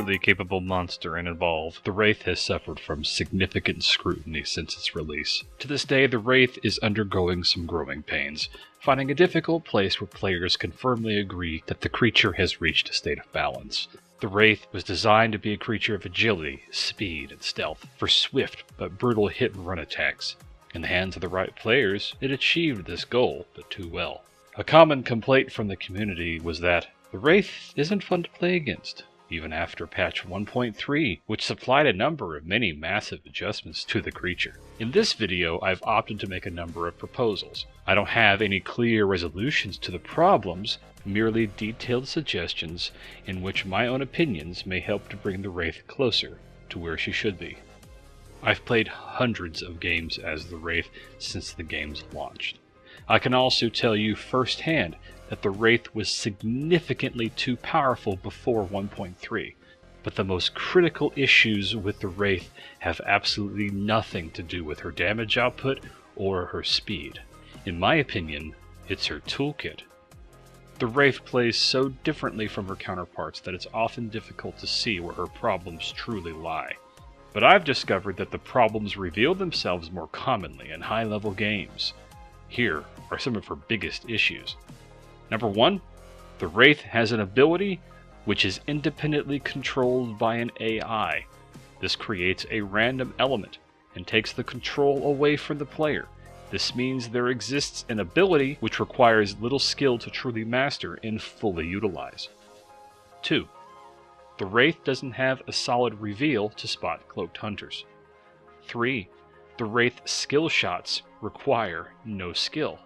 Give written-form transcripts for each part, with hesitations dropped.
fully capable monster and evolve, the Wraith has suffered from significant scrutiny since its release. To this day, the Wraith is undergoing some growing pains, finding a difficult place where players can firmly agree that the creature has reached a state of balance. The Wraith was designed to be a creature of agility, speed, and stealth, for swift but brutal hit-and-run attacks. In the hands of the right players, it achieved this goal, but too well. A common complaint from the community was that the Wraith isn't fun to play against, even after patch 1.3, which supplied a number of many massive adjustments to the creature. In this video, I've opted to make a number of proposals. I don't have any clear resolutions to the problems, merely detailed suggestions in which my own opinions may help to bring the Wraith closer to where she should be. I've played hundreds of games as the Wraith since the games launched. I can also tell you firsthand that the Wraith was significantly too powerful before 1.3, but the most critical issues with the Wraith have absolutely nothing to do with her damage output or her speed. In my opinion, it's her toolkit. The Wraith plays so differently from her counterparts that it's often difficult to see where her problems truly lie. But I've discovered that the problems reveal themselves more commonly in high-level games. Here are some of her biggest issues. Number 1, the Wraith has an ability which is independently controlled by an AI. This creates a random element and takes the control away from the player. This means there exists an ability which requires little skill to truly master and fully utilize. 2, the Wraith doesn't have a solid reveal to spot cloaked hunters. 3, the Wraith skill shots require no skill.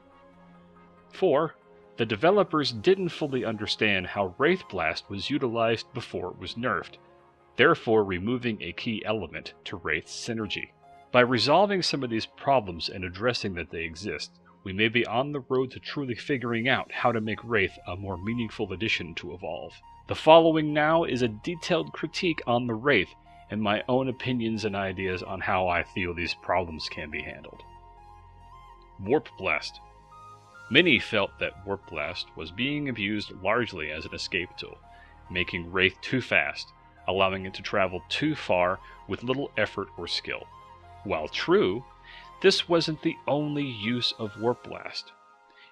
4, the developers didn't fully understand how Wraith Blast was utilized before it was nerfed, therefore removing a key element to Wraith's synergy. By resolving some of these problems and addressing that they exist, we may be on the road to truly figuring out how to make Wraith a more meaningful addition to Evolve. The following now is a detailed critique on the Wraith and my own opinions and ideas on how I feel these problems can be handled. Warp Blast. Many felt that Warp Blast was being abused largely as an escape tool, making Wraith too fast, allowing it to travel too far with little effort or skill. While true, this wasn't the only use of Warp Blast.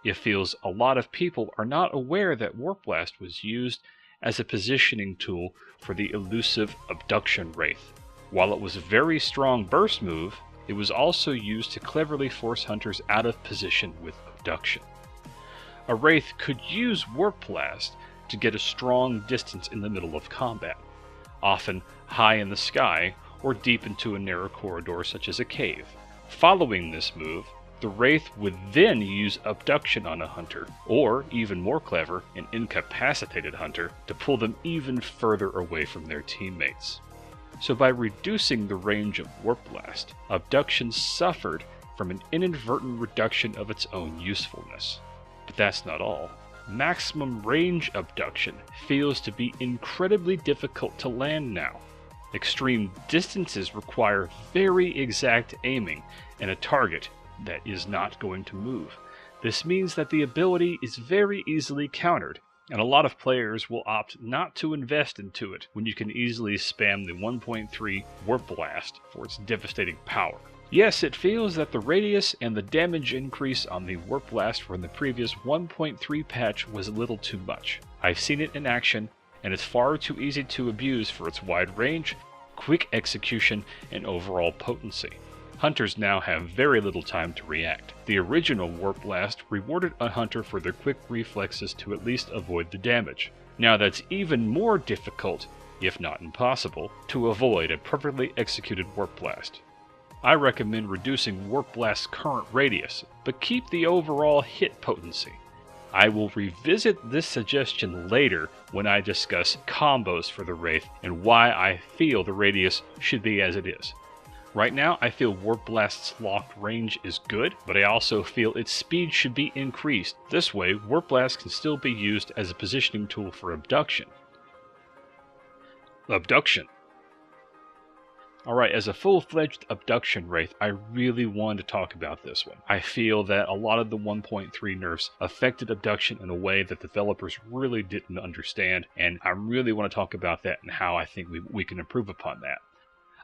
It feels a lot of people are not aware that Warp Blast was used as a positioning tool for the elusive Abduction Wraith. While it was a very strong burst move, it was also used to cleverly force hunters out of position with Abduction. A Wraith could use Warp Blast to get a strong distance in the middle of combat, often high in the sky or deep into a narrow corridor such as a cave. Following this move, the Wraith would then use Abduction on a hunter, or, even more clever, an incapacitated hunter, to pull them even further away from their teammates. So by reducing the range of Warp Blast, Abduction suffered from an inadvertent reduction of its own usefulness. But that's not all. Maximum range Abduction feels to be incredibly difficult to land now. Extreme distances require very exact aiming and a target that is not going to move. This means that the ability is very easily countered, and a lot of players will opt not to invest into it when you can easily spam the 1.3 Warp Blast for its devastating power. Yes, it feels that the radius and the damage increase on the Warp Blast from the previous 1.3 patch was a little too much. I've seen it in action, and it's far too easy to abuse for its wide range, quick execution, and overall potency. Hunters now have very little time to react. The original Warp Blast rewarded a hunter for their quick reflexes to at least avoid the damage. Now that's even more difficult, if not impossible, to avoid a perfectly executed Warp Blast. I recommend reducing Warp Blast's current radius, but keep the overall hit potency. I will revisit this suggestion later when I discuss combos for the Wraith and why I feel the radius should be as it is. Right now, I feel Warp Blast's locked range is good, but I also feel its speed should be increased. This way, Warp Blast can still be used as a positioning tool for Abduction. Abduction. Alright, as a full-fledged Abduction Wraith, I really wanted to talk about this one. I feel that a lot of the 1.3 nerfs affected Abduction in a way that developers really didn't understand, and I really want to talk about that and how I think we can improve upon that.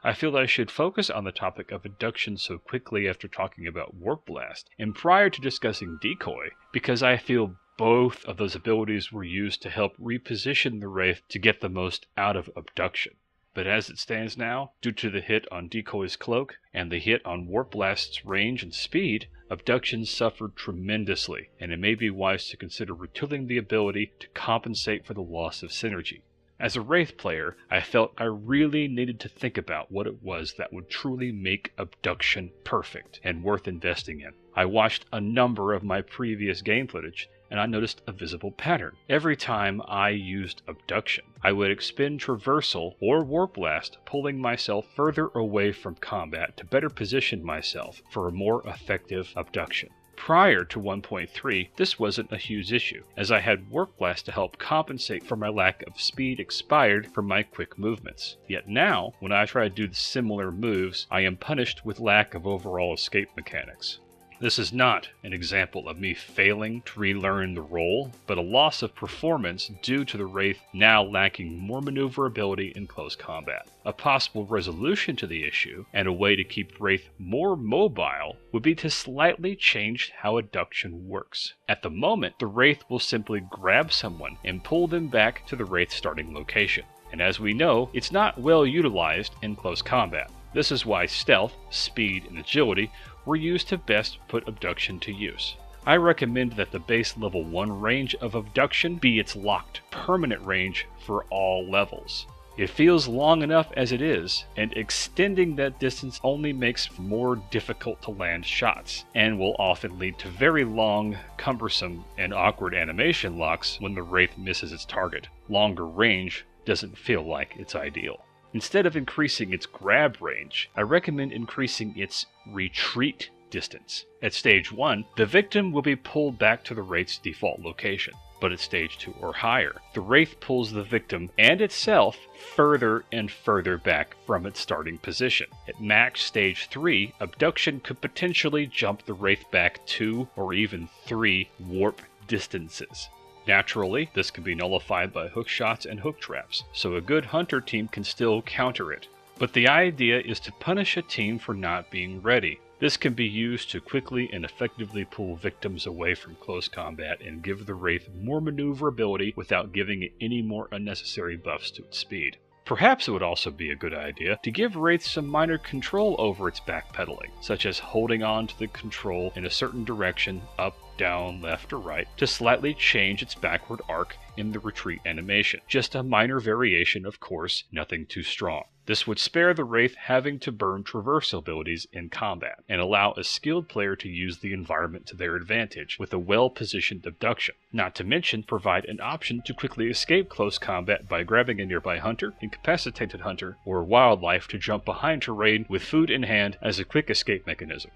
I feel that I should focus on the topic of Abduction so quickly after talking about Warp Blast, and prior to discussing Decoy, because I feel both of those abilities were used to help reposition the Wraith to get the most out of Abduction. But as it stands now, due to the hit on Decoy's cloak and the hit on Warp Blast's range and speed, Abduction suffered tremendously, and it may be wise to consider retooling the ability to compensate for the loss of synergy. As a Wraith player, I felt I really needed to think about what it was that would truly make Abduction perfect and worth investing in. I watched a number of my previous game footage, and I noticed a visible pattern. Every time I used Abduction, I would expend Traversal or Warp Blast, pulling myself further away from combat to better position myself for a more effective Abduction. Prior to 1.3, this wasn't a huge issue, as I had Warp Blast to help compensate for my lack of speed expired from my quick movements. Yet now, when I try to do similar moves, I am punished with lack of overall escape mechanics. This is not an example of me failing to relearn the role, but a loss of performance due to the Wraith now lacking more maneuverability in close combat. A possible resolution to the issue, and a way to keep Wraith more mobile, would be to slightly change how Abduction works. At the moment, the Wraith will simply grab someone and pull them back to the Wraith's starting location. And as we know, it's not well utilized in close combat. This is why stealth, speed, and agility were used to best put Abduction to use. I recommend that the base level 1 range of Abduction be its locked permanent range for all levels. It feels long enough as it is, and extending that distance only makes more difficult to land shots, and will often lead to very long, cumbersome, and awkward animation locks when the Wraith misses its target. Longer range doesn't feel like it's ideal. Instead of increasing its grab range, I recommend increasing its retreat distance. At stage 1, the victim will be pulled back to the Wraith's default location, but at stage 2 or higher, the Wraith pulls the victim and itself further and further back from its starting position. At max stage 3, Abduction could potentially jump the Wraith back 2 or even 3 warp distances. Naturally, this can be nullified by hook shots and hook traps, so a good hunter team can still counter it. But the idea is to punish a team for not being ready. This can be used to quickly and effectively pull victims away from close combat and give the Wraith more maneuverability without giving it any more unnecessary buffs to its speed. Perhaps it would also be a good idea to give Wraith some minor control over its backpedaling, such as holding on to the control in a certain direction, up, down, left, or right, to slightly change its backward arc in the retreat animation. Just a minor variation, of course, nothing too strong. This would spare the Wraith having to burn traversal abilities in combat, and allow a skilled player to use the environment to their advantage with a well-positioned Abduction. Not to mention, provide an option to quickly escape close combat by grabbing a nearby hunter, incapacitated hunter, or wildlife to jump behind terrain with food in hand as a quick escape mechanism.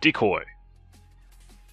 Decoy.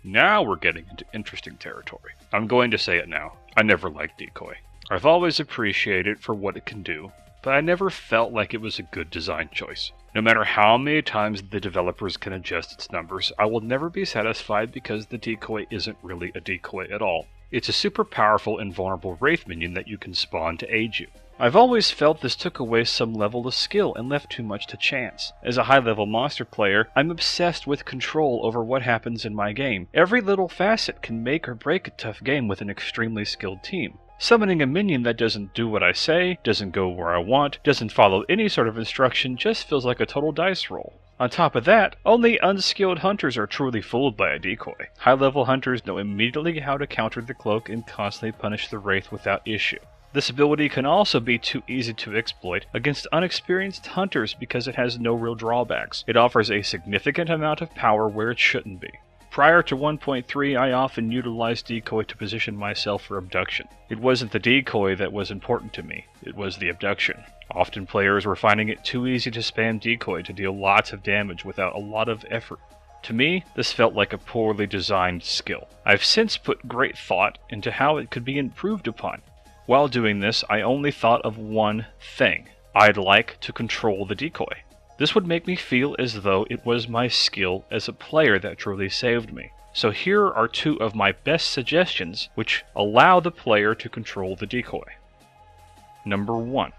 Now we're getting into interesting territory. I'm going to say it now. I never liked Decoy. I've always appreciated it for what it can do, but I never felt like it was a good design choice. No matter how many times the developers can adjust its numbers, I will never be satisfied because the Decoy isn't really a decoy at all. It's a super powerful and vulnerable Wraith minion that you can spawn to aid you. I've always felt this took away some level of skill and left too much to chance. As a high-level monster player, I'm obsessed with control over what happens in my game. Every little facet can make or break a tough game with an extremely skilled team. Summoning a minion that doesn't do what I say, doesn't go where I want, doesn't follow any sort of instruction just feels like a total dice roll. On top of that, only unskilled hunters are truly fooled by a decoy. High-level hunters know immediately how to counter the cloak and constantly punish the Wraith without issue. This ability can also be too easy to exploit against unexperienced hunters because it has no real drawbacks. It offers a significant amount of power where it shouldn't be. Prior to 1.3, I often utilized Decoy to position myself for Abduction. It wasn't the Decoy that was important to me, it was the Abduction. Often players were finding it too easy to spam Decoy to deal lots of damage without a lot of effort. To me, this felt like a poorly designed skill. I've since put great thought into how it could be improved upon. While doing this, I only thought of one thing: I'd like to control the decoy. This would make me feel as though it was my skill as a player that truly saved me. So here are two of my best suggestions which allow the player to control the decoy. Number 1.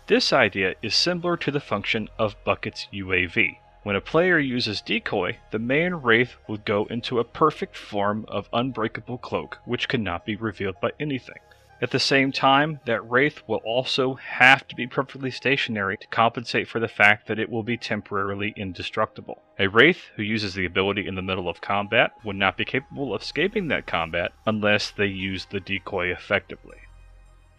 This idea is similar to the function of Bucket's UAV. When a player uses Decoy, the main Wraith will go into a perfect form of unbreakable cloak, which cannot be revealed by anything. At the same time, that Wraith will also have to be perfectly stationary to compensate for the fact that it will be temporarily indestructible. A Wraith who uses the ability in the middle of combat would not be capable of escaping that combat unless they use the Decoy effectively.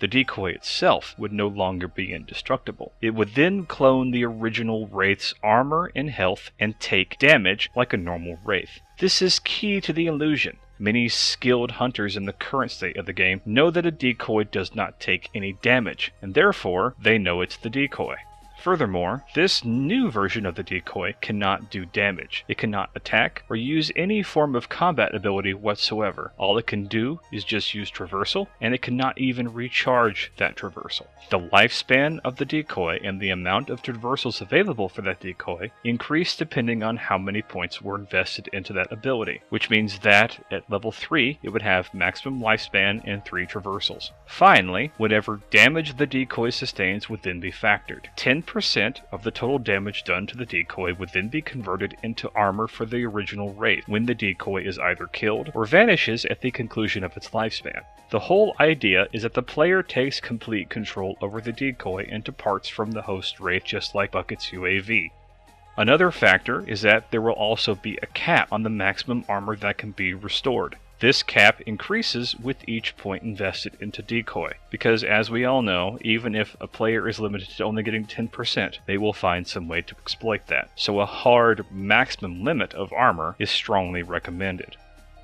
The decoy itself would no longer be indestructible. It would then clone the original Wraith's armor and health and take damage like a normal Wraith. This is key to the illusion. Many skilled hunters in the current state of the game know that a decoy does not take any damage, and therefore they know it's the decoy. Furthermore, this new version of the decoy cannot do damage. It cannot attack or use any form of combat ability whatsoever. All it can do is just use traversal, and it cannot even recharge that traversal. The lifespan of the decoy and the amount of traversals available for that decoy increase depending on how many points were invested into that ability, which means that at level 3 it would have maximum lifespan and 3 traversals. Finally, whatever damage the decoy sustains would then be factored. 10% of the total damage done to the decoy would then be converted into armor for the original Wraith when the decoy is either killed or vanishes at the conclusion of its lifespan. The whole idea is that the player takes complete control over the decoy and departs from the host Wraith just like Bucket's UAV. Another factor is that there will also be a cap on the maximum armor that can be restored. This cap increases with each point invested into decoy, because as we all know, even if a player is limited to only getting 10%, they will find some way to exploit that. So a hard maximum limit of armor is strongly recommended.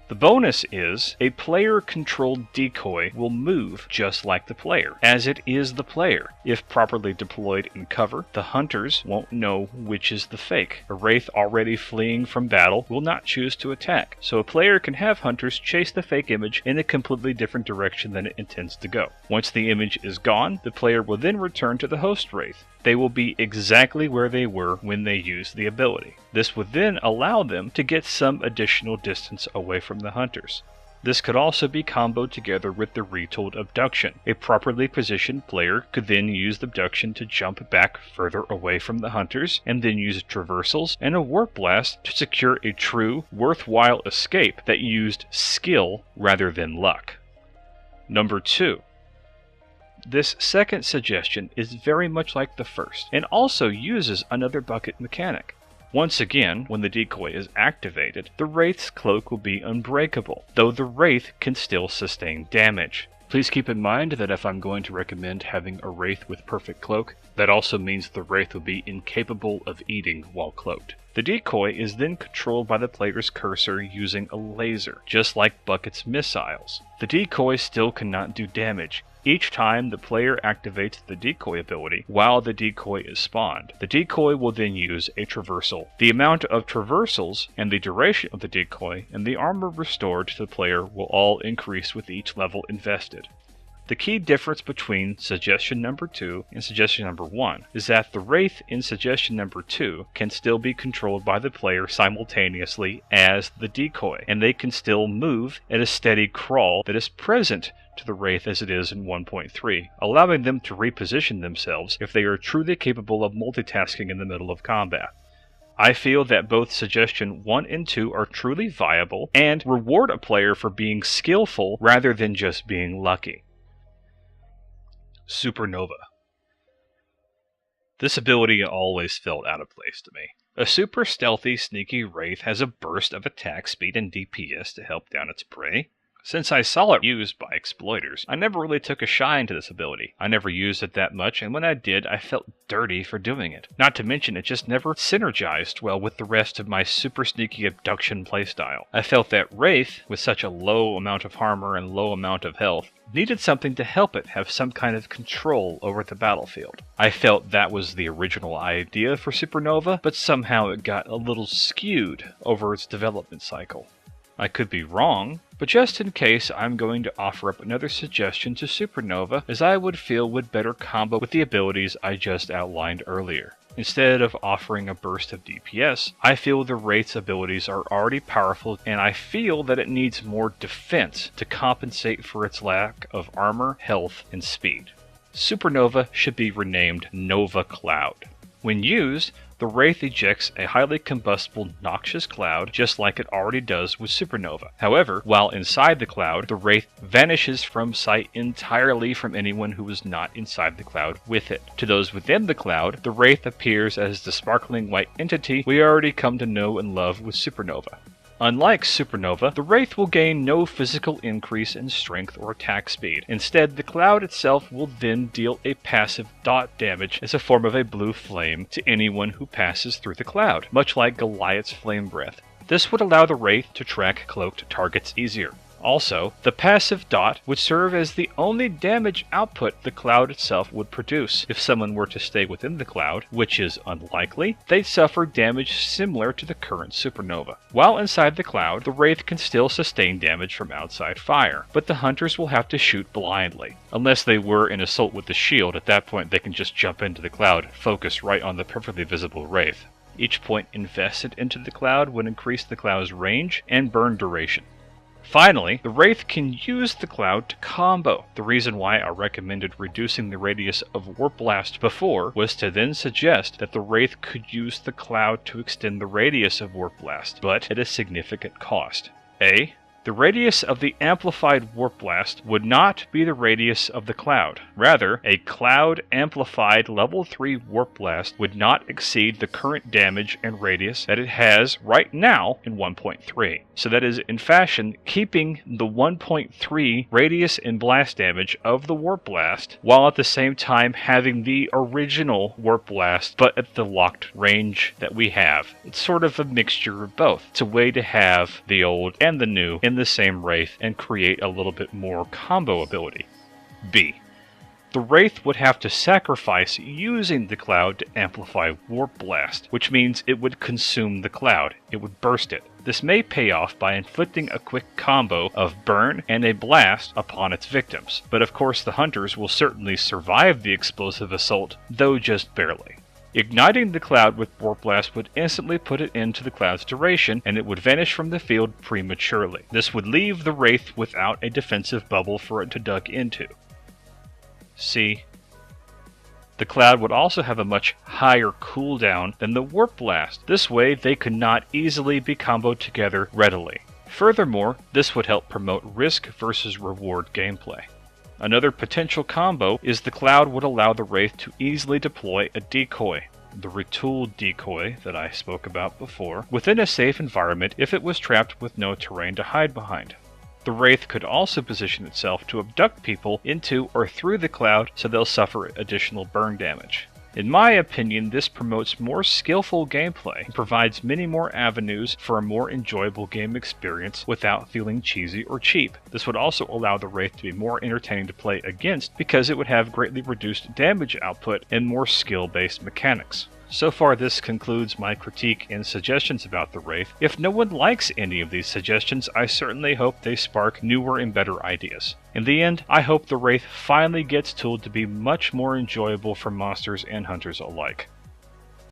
The bonus is, a player-controlled decoy will move just like the player, as it is the player. If properly deployed in cover, the hunters won't know which is the fake. A Wraith already fleeing from battle will not choose to attack, so a player can have hunters chase the fake image in a completely different direction than it intends to go. Once the image is gone, the player will then return to the host Wraith. They will be exactly where they were when they used the ability. This would then allow them to get some additional distance away from the hunters. This could also be comboed together with the retooled Abduction. A properly positioned player could then use the Abduction to jump back further away from the hunters, and then use traversals and a warp blast to secure a true, worthwhile escape that used skill rather than luck. Number 2. This second suggestion is very much like the first, and also uses another bucket mechanic. Once again, when the decoy is activated, the Wraith's cloak will be unbreakable, though the Wraith can still sustain damage. Please keep in mind that if I'm going to recommend having a Wraith with perfect cloak, that also means the Wraith will be incapable of eating while cloaked. The decoy is then controlled by the player's cursor using a laser, just like Bucket's missiles. The decoy still cannot do damage. Each time the player activates the decoy ability while the decoy is spawned, the decoy will then use a traversal. The amount of traversals and the duration of the decoy and the armor restored to the player will all increase with each level invested. The key difference between suggestion number 2 and suggestion number 1 is that the Wraith in suggestion number 2 can still be controlled by the player simultaneously as the decoy, and they can still move at a steady crawl that is present to the Wraith as it is in 1.3, allowing them to reposition themselves if they are truly capable of multitasking in the middle of combat. I feel that both suggestion 1 and 2 are truly viable and reward a player for being skillful rather than just being lucky. Supernova. This ability always felt out of place to me. A super stealthy, sneaky Wraith has a burst of attack speed and DPS to help down its prey. Since I saw it used by exploiters, I never really took a shine to this ability. I never used it that much, and when I did, I felt dirty for doing it. Not to mention, it just never synergized well with the rest of my super sneaky Abduction playstyle. I felt that Wraith, with such a low amount of armor and low amount of health, needed something to help it have some kind of control over the battlefield. I felt that was the original idea for Supernova, but somehow it got a little skewed over its development cycle. I could be wrong, But just in case, I'm going to offer up another suggestion to Supernova, as I would feel would better combo with the abilities I just outlined earlier. Instead of offering a burst of DPS, I feel the Wraith's abilities are already powerful, and I feel that it needs more defense to compensate for its lack of armor, health, and speed. Supernova should be renamed Nova Cloud. When used, the Wraith ejects a highly combustible, noxious cloud, just like it already does with Supernova. However, while inside the cloud, the Wraith vanishes from sight entirely from anyone who is not inside the cloud with it. To those within the cloud, the Wraith appears as the sparkling white entity we already come to know and love with Supernova. Unlike Supernova, the Wraith will gain no physical increase in strength or attack speed. Instead, the cloud itself will then deal a passive dot damage as a form of a blue flame to anyone who passes through the cloud, much like Goliath's flame breath. This would allow the Wraith to track cloaked targets easier. Also, the passive dot would serve as the only damage output the cloud itself would produce. If someone were to stay within the cloud, which is unlikely, they'd suffer damage similar to the current Supernova. While inside the cloud, the Wraith can still sustain damage from outside fire, but the hunters will have to shoot blindly. Unless they were in assault with the shield, at that point they can just jump into the cloud, focus right on the perfectly visible Wraith. Each point invested into the cloud would increase the cloud's range and burn duration. Finally, the Wraith can use the cloud to combo. The reason why I recommended reducing the radius of Warp Blast before was to then suggest that the Wraith could use the cloud to extend the radius of Warp Blast, but at a significant cost. A. The radius of the amplified Warp Blast would not be the radius of the cloud. Rather, a cloud-amplified level 3 Warp Blast would not exceed the current damage and radius that it has right now in 1.3. So that is, in fashion, keeping the 1.3 radius and blast damage of the Warp Blast, while at the same time having the original Warp Blast, but at the locked range that we have. It's sort of a mixture of both. It's a way to have the old and the new in the same Wraith and create a little bit more combo ability. B. The Wraith would have to sacrifice using the cloud to amplify Warp Blast, which means it would consume the cloud. It would burst it. This may pay off by inflicting a quick combo of burn and a blast upon its victims, but of course the hunters will certainly survive the explosive assault, though just barely. Igniting the cloud with Warp Blast would instantly put it into the cloud's duration, and it would vanish from the field prematurely. This would leave the Wraith without a defensive bubble for it to duck into. C. The cloud would also have a much higher cooldown than the Warp Blast. This way, they could not easily be comboed together readily. Furthermore, this would help promote risk versus reward gameplay. Another potential combo is the cloud would allow the Wraith to easily deploy a decoy, the Retooled Decoy that I spoke about before, within a safe environment if it was trapped with no terrain to hide behind. The Wraith could also position itself to abduct people into or through the cloud so they'll suffer additional burn damage. In my opinion, this promotes more skillful gameplay and provides many more avenues for a more enjoyable game experience without feeling cheesy or cheap. This would also allow the Wraith to be more entertaining to play against because it would have greatly reduced damage output and more skill-based mechanics. So far, this concludes my critique and suggestions about the Wraith. If no one likes any of these suggestions, I certainly hope they spark newer and better ideas. In the end, I hope the Wraith finally gets tooled to be much more enjoyable for monsters and hunters alike.